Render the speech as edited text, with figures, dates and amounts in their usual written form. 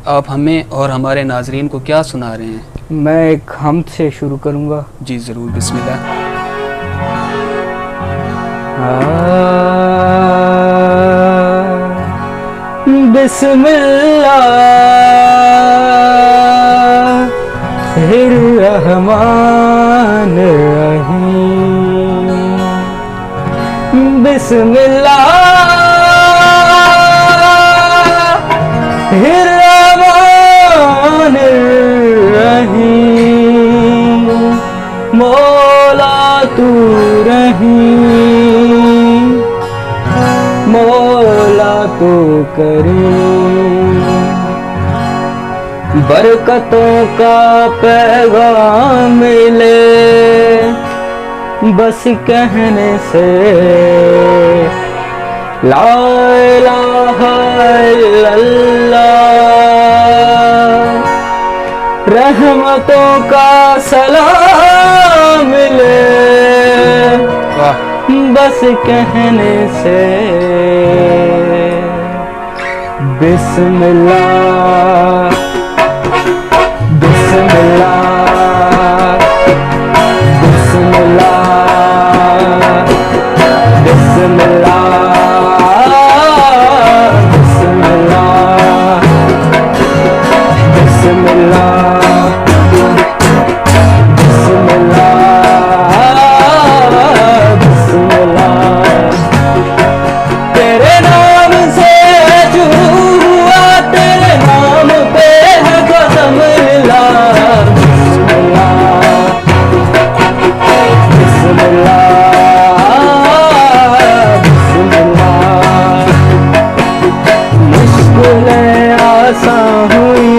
आप हमें और हमारे नाजरीन को क्या सुना रहे हैं? मैं एक हम्द से शुरू करूँगा। जी ज़रूर, बिस्मिल्लाह। बिस्मिल्लाहिर्रहमानिर्रहीम। बिस्मिल्लाहिर्रहमानिर्रहीम। मौला तू रहीम, मौला तू करीम। बरकतों का पैगाम मिले बस कहने से, ला इलाहा इल्लल्लाह। रहमतों का सलाम मिले बस कहने से, बिस्मिल्लाह बिस्मिल्लाह बिस्मिल्लाह बिस्मिल्लाह बिस्मिल्लाह बिस्मिल्लाह बिस्मिल्लाह। तेरे नाम से शुरू हुआ, तेरे नाम पे है कसम ला। बिस्मिल्लाह बिस्मिल्लाह। मुश्किलें आसान हुई